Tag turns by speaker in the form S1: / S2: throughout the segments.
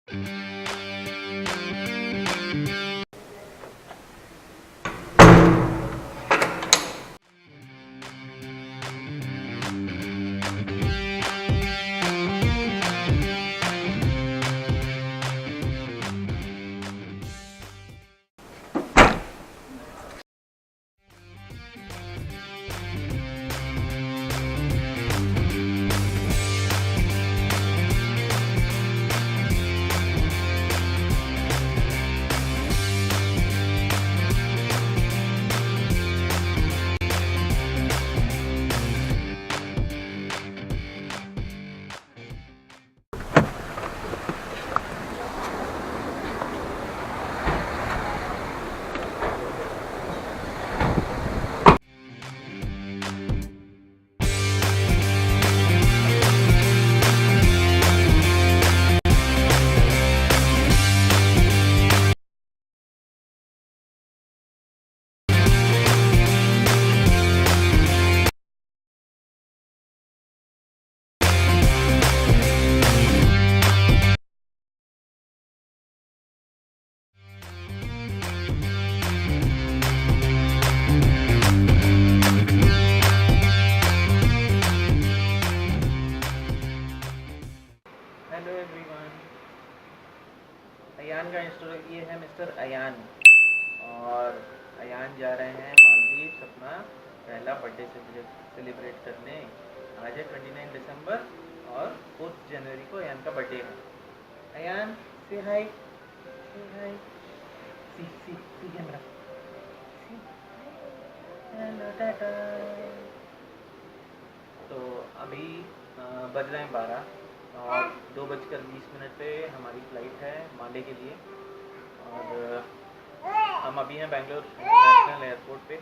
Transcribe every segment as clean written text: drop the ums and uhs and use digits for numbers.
S1: Hello everyone, Ayan का install ये है मिस्टर अयान। और अयान जा रहे हैं मालदीव्स अपना पहला बर्थडे सेलिब्रेट करने। आज है 29 दिसंबर और 4 जनवरी को अयान का बर्थडे है। अयान से हाय, से हाय, सी कैमरा, हेलो टाटा। तो अभी बज रहे हैं 12 और 2:20 पे हमारी फ़्लाइट है माले के लिए। और हम अभी हैं बेंगलोर इंटरनेशनल एयरपोर्ट पे।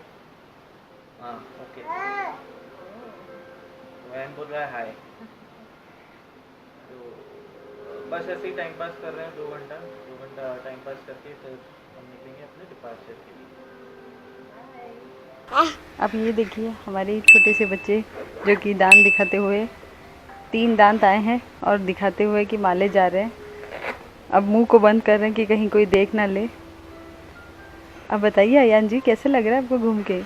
S1: हाँ ओके, वैन बोल रहा है हाय। तो बस ऐसे ही टाइम पास कर रहे हैं, 2 घंटा टाइम पास करके फिर हम निकलेंगे अपने डिपार्चर के लिए।
S2: अब ये देखिए हमारे छोटे से बच्चे जो कि दांत दिखाते हुए 3 दांत आए हैं और दिखाते हुए कि माले जा रहे हैं। अब मुंह को बंद कर रहे हैं कि कहीं कोई देख ना ले। अब बताइए अयान जी, कैसे लग रहा है आपको घूम के?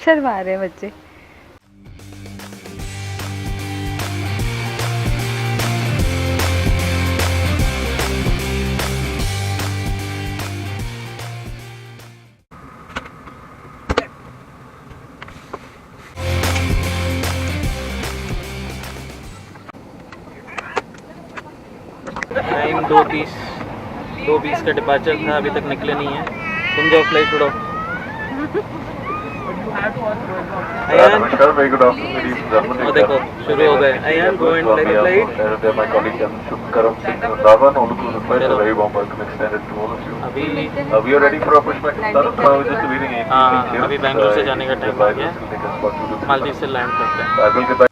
S2: शर्मा रहे हैं बच्चे।
S1: टाइम 2:20 का डिपार्चर था, अभी तक निकले नहीं है। तुम जाओ फ्लाइट उड़ो। अयान, और देखो शुरू हो गए। Ayaan go and fly the flight. अभी बेंगलोर से जाने का टाइम आ गया, मालदीव से लैंड करते हैं।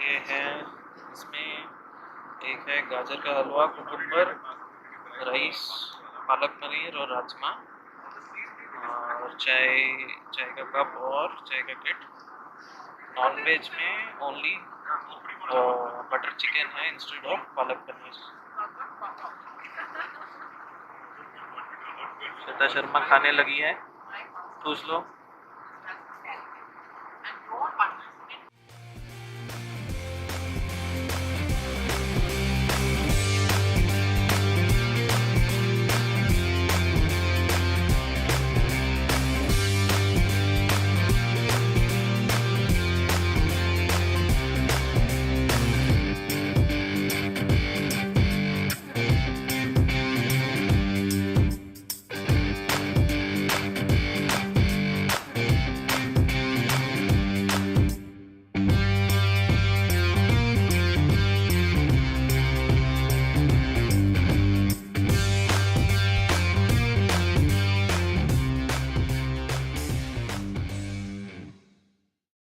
S1: ये है, इसमें एक है गाजर का हलवा, कुकुम्बर, राइस, पालक पनीर और राजमा, और चाय का कप और चाय का किट। नॉन वेज में ओनली बटर चिकन है इंस्टेड ऑफ पालक पनीर। श्वेता शर्मा खाने लगी है, पूछ लो।